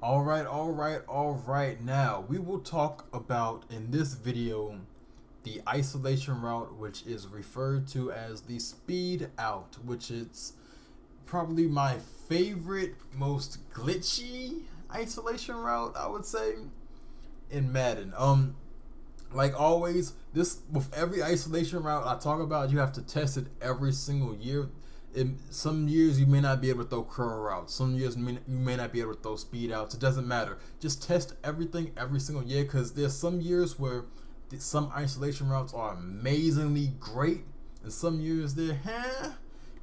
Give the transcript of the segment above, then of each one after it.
All right. Now, we will talk about in this video the isolation route, which is referred to as the speed out, which is probably my favorite, most glitchy isolation route, I would say, in Madden. Like always, this with every isolation route I talk about, you have to test it every single year. In some years you may not be able to throw curl routes. Some years you may not be able to throw speed outs. It doesn't matter. Just test everything every single year because there's some years where some isolation routes are amazingly great, and some years they're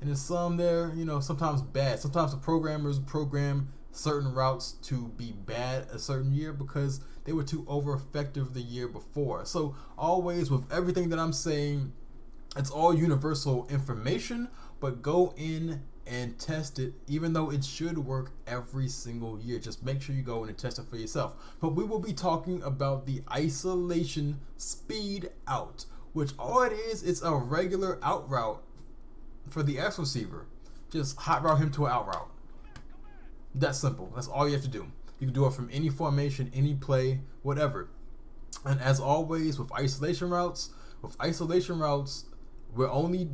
and there's some they're sometimes bad. Sometimes the programmers program certain routes to be bad a certain year because they were too over effective the year before. So always with everything that I'm saying, it's all universal information, but go in and test it, even though it should work every single year. Just make sure you go in and test it for yourself. But we will be talking about the isolation speed out, which all it is, it's a regular out route for the X receiver. Just hot route him to an out route. That's simple. That's all you have to do. You can do it from any formation, any play, whatever. And as always with isolation routes, we're only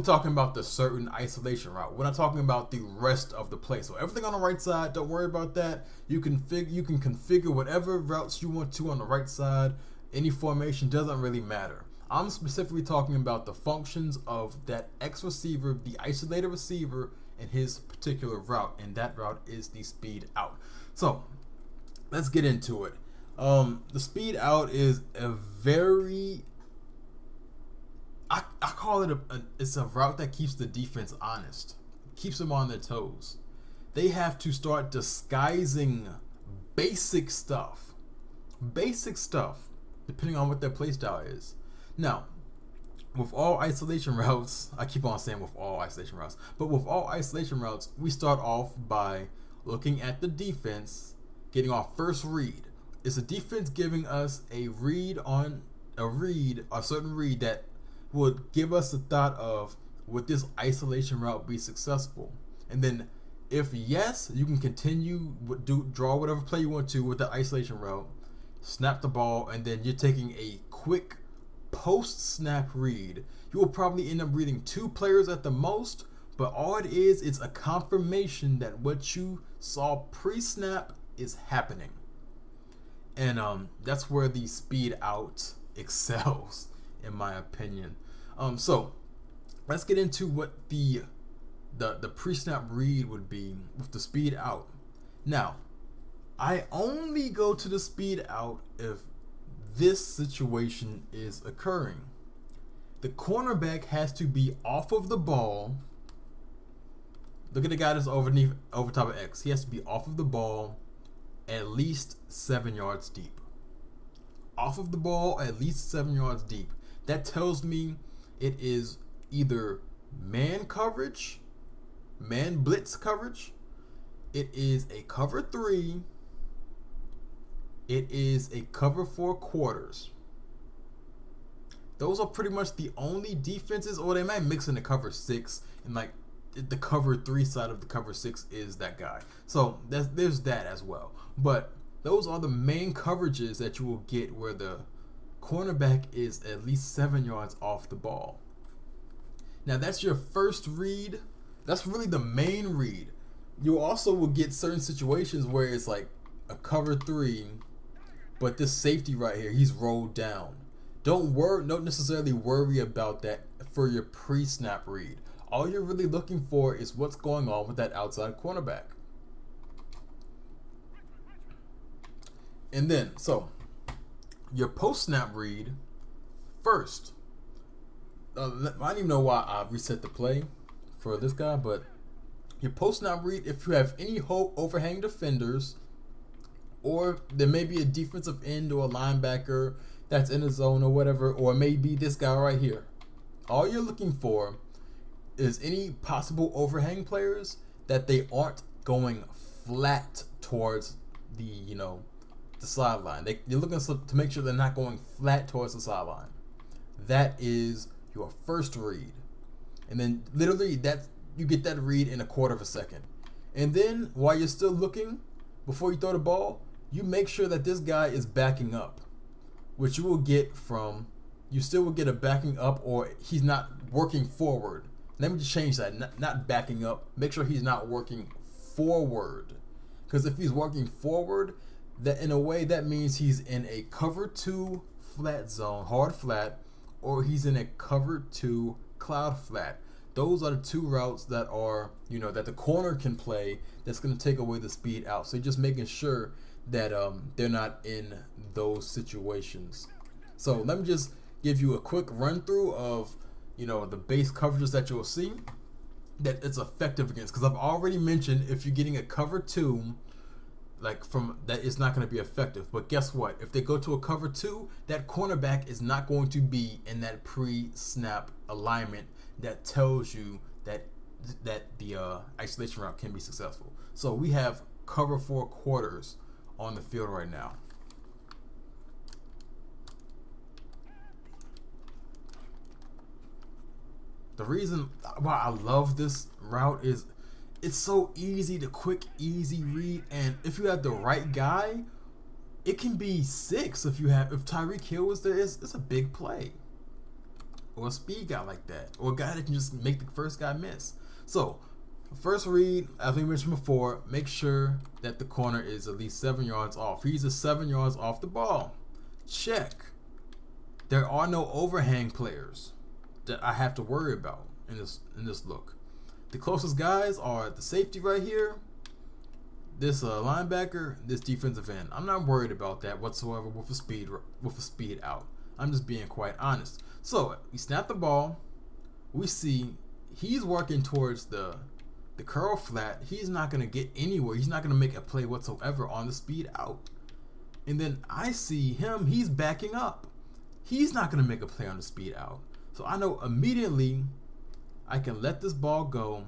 talking about the certain isolation route. We're not talking about the rest of the play. So everything on the right side, don't worry about that. You can configure whatever routes you want to on the right side. Any formation doesn't really matter. I'm specifically talking about the functions of that X receiver, the isolated receiver, and his particular route, and that route is the speed out. So let's get into it. The speed out is a very I call it it's a route that keeps the defense honest, keeps them on their toes. They have to start disguising basic stuff, depending on what their play style is. Now, with all isolation routes, I keep on saying with all isolation routes, but with all isolation routes, we start off by looking at the defense, getting our first read. Is the defense giving us a certain read that would give us the thought of, would this isolation route be successful? And then if yes, you can continue draw whatever play you want to with the isolation route, snap the ball, and then you're taking a quick post snap read. You will probably end up reading two players at the most, but all it is, it's a confirmation that what you saw pre-snap is happening. And that's where the speed out excels, in my opinion. So let's get into what the pre-snap read would be with the speed out. Now, I only go to the speed out if this situation is occurring. The cornerback has to be off of the ball. Look at the guy that's over top of X. He has to be off of the ball at least 7 yards deep. Off of the ball at least 7 yards deep. That tells me it is either man coverage, man blitz coverage, it is a cover 3, it is a cover 4 quarters. Those are pretty much the only defenses, or they might mix in the cover 6, and like the cover 3 side of the cover 6 is that guy. So there's that as well. But those are the main coverages that you will get where the cornerback is at least 7 yards off the ball. Now that's your first read. That's really the main read. You also will get certain situations where it's like a cover 3, but this safety right here, he's rolled down. Don't necessarily worry about that for your pre-snap read. All you're really looking for is what's going on with that outside cornerback. And then, so your post-snap read first. I don't even know why I reset the play for this guy, but your post-snap read, if you have any overhang defenders, or there may be a defensive end or a linebacker that's in the zone or whatever, or maybe this guy right here. All you're looking for is any possible overhang players that they aren't going flat towards the sideline. You're looking to make sure they're not going flat towards the sideline. That is your first read. And then literally you get that read in a quarter of a second. And then while you're still looking, before you throw the ball, you make sure that this guy is backing up, which you will get from, you still will get a backing up, or he's not working forward. Let me just change that. Not backing up. Make sure he's not working forward. Because if he's working forward, that in a way that means he's in a cover 2 flat zone, hard flat, or he's in a cover 2 cloud flat. Those are the two routes that are, that the corner can play that's going to take away the speed out. So you're just making sure that they're not in those situations. So let me just give you a quick run through of, the base coverages that you'll see that it's effective against. Because I've already mentioned if you're getting a cover 2, like from that, it's not going to be effective. But guess what? If they go to a cover 2, that cornerback is not going to be in that pre-snap alignment that tells you that the isolation route can be successful. So we have cover 4 quarters on the field right now. The reason why I love this route is it's so easy, the quick, easy read, and if you have the right guy, it can be 6. If Tyreek Hill is there, it's a big play. Or a speed guy like that, or a guy that can just make the first guy miss. So, first read, as we mentioned before, make sure that the corner is at least 7 yards off. He's 7 yards off the ball. Check. There are no overhang players that I have to worry about in this look. The closest guys are the safety right here, this linebacker, this defensive end. I'm not worried about that whatsoever with a speed out. I'm just being quite honest. So we snap the ball. We see he's working towards the curl flat. He's not going to get anywhere. He's not going to make a play whatsoever on the speed out. And then I see him. He's backing up. He's not going to make a play on the speed out. So I know immediately I can let this ball go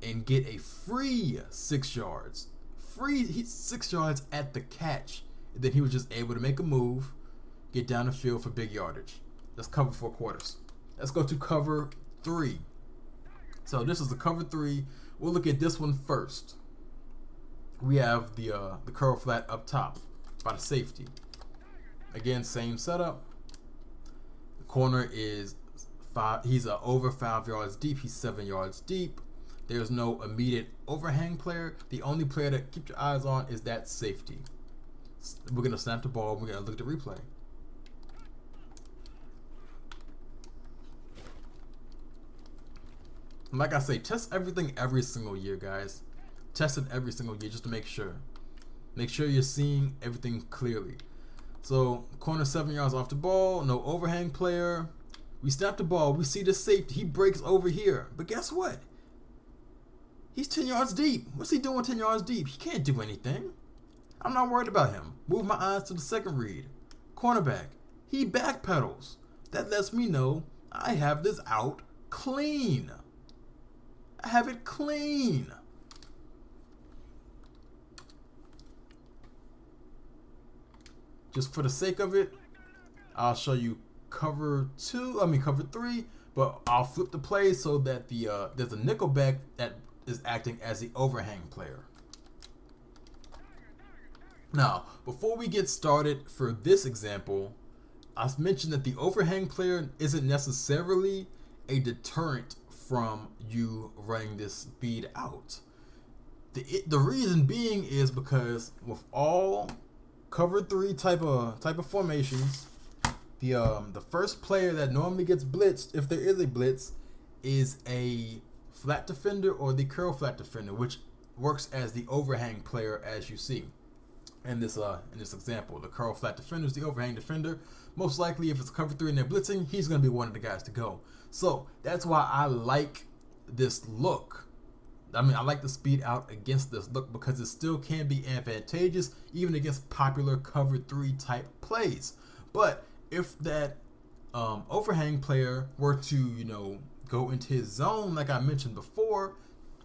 and get a free 6 yards. He's 6 yards at the catch. And then he was just able to make a move, get down the field for big yardage. That's cover 4 quarters. Let's go to cover 3. So this is the cover 3. We'll look at this one first. We have the curl flat up top by the safety. Again, same setup. The corner is 5. He's over 5 yards deep. He's 7 yards deep. There's no immediate overhang player. The only player to keep your eyes on is that safety. We're gonna snap the ball. We're gonna look at the replay. Like I say, test everything every single year, guys. Test it every single year just to make sure. Make sure you're seeing everything clearly. So, corner 7 yards off the ball, no overhang player. We snap the ball. We see the safety. He breaks over here. But guess what? He's 10 yards deep. What's he doing 10 yards deep? He can't do anything. I'm not worried about him. Move my eyes to the second read. Cornerback. He backpedals. That lets me know I have this out clean. I have it clean. Just for the sake of it, I'll show you cover 3, but I'll flip the play so that there's a nickelback that is acting as the overhang player. Now, before we get started for this example, I've mentioned that the overhang player isn't necessarily a deterrent from you running this speed out. The reason being is because with all cover 3 type of formations, the first player that normally gets blitzed, if there is a blitz, is a flat defender or the curl flat defender, which works as the overhang player, as you see in this example. The curl flat defender is the overhang defender. Most likely, if it's cover 3 and they're blitzing, he's going to be one of the guys to go. So that's why I like this look. I mean, I like the speed out against this look because it still can be advantageous even against popular cover 3 type plays. But if that overhang player were to, go into his zone, like I mentioned before,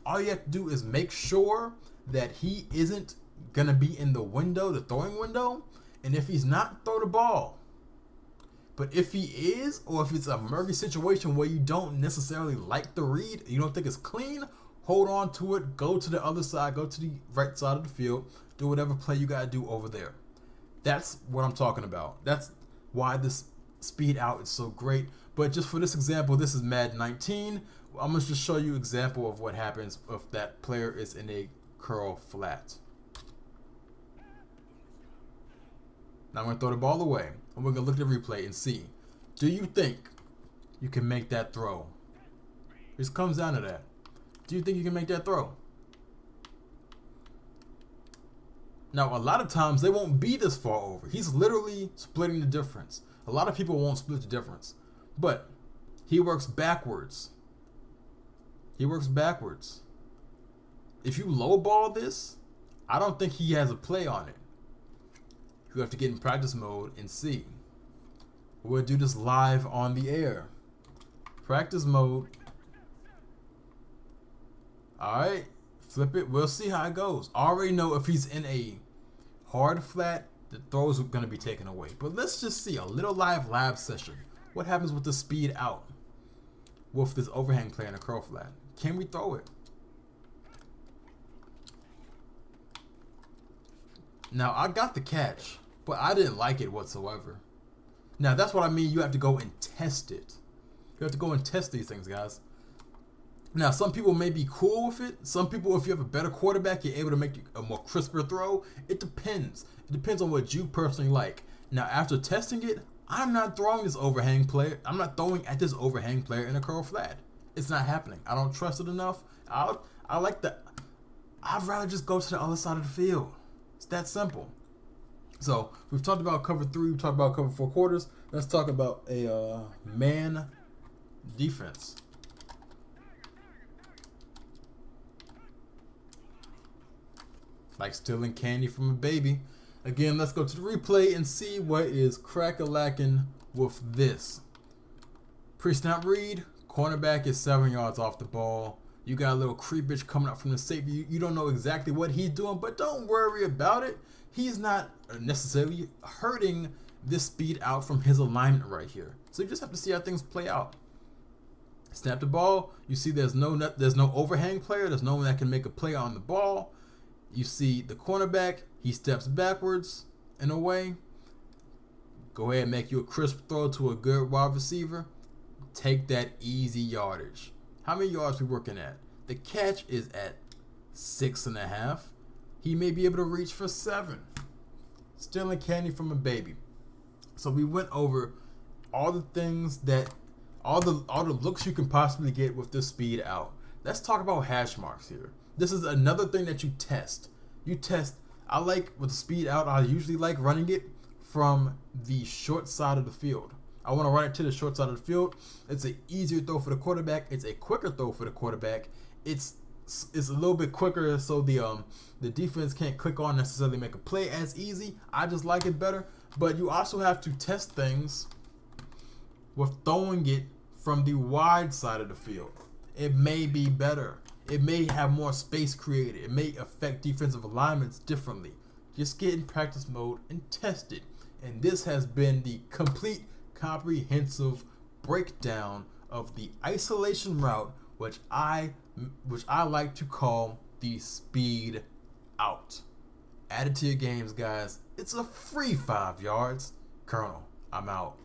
all you have to do is make sure that he isn't going to be in the window, the throwing window. And if he's not, throw the ball. But if he is, or if it's a murky situation where you don't necessarily like the read, you don't think it's clean, hold on to it, go to the other side, go to the right side of the field, do whatever play you gotta do over there. That's what I'm talking about. That's why this speed out is so great. But just for this example, this is Madden 19. I'm gonna just show you an example of what happens if that player is in a curl flat. Now I'm gonna throw the ball away, and we're gonna look at the replay and see. Do you think you can make that throw? This comes down to that. Do you think you can make that throw? Now, a lot of times they won't be this far over. He's literally splitting the difference. A lot of people won't split the difference, but he works backwards. He works backwards. If you lowball this, I don't think he has a play on it. You have to get in practice mode and see. We'll do this live on the air. Practice mode. Alright, flip it. We'll see how it goes. I already know if he's in a hard flat, the throws are going to be taken away. But let's just see a little live lab session. What happens with the speed out with this overhang player in a curl flat? Can we throw it? Now, I got the catch, but I didn't like it whatsoever. Now, that's what I mean. You have to go and test it. You have to go and test these things, guys. Now, some people may be cool with it. Some people, if you have a better quarterback, you're able to make a more crisper throw. It depends. It depends on what you personally like. Now, after testing it, I'm not throwing this overhang player. I'm not throwing at this overhang player in a curl flat. It's not happening. I don't trust it enough. I'd rather just go to the other side of the field. It's that simple. So we've talked about cover 3. We've talked about cover 4 quarters. Let's talk about a man defense. Like stealing candy from a baby. Again, let's go to the replay and see what is crack-a-lacking with this. Pre-snap read, cornerback is 7 yards off the ball. You got a little creepage coming up from the safety. You don't know exactly what he's doing, but don't worry about it. He's not necessarily hurting this speed out from his alignment right here. So you just have to see how things play out. Snap the ball. You see there's no overhang player. There's no one that can make a play on the ball. You see the cornerback, he steps backwards in a way. Go ahead and make you a crisp throw to a good wide receiver. Take that easy yardage. How many yards we working at? The catch is at 6.5. He may be able to reach for 7. Stealing candy from a baby. So we went over all the things that, all the looks you can possibly get with this speed out. Let's talk about hash marks here. This is another thing that you test. I like with the speed out, I usually like running it from the short side of the field. I want to run it to the short side of the field. It's an easier throw for the quarterback. It's a quicker throw for the quarterback. It's a little bit quicker, so the defense can't click on necessarily make a play as easy. I just like it better. But you also have to test things with throwing it from the wide side of the field. It may be better. It may have more space created. It may affect defensive alignments differently. Just get in practice mode and test it. And this has been the complete comprehensive breakdown of the isolation route, which I like to call the speed out. Add it to your games, guys. It's a free 5 yards. Colonel, I'm out.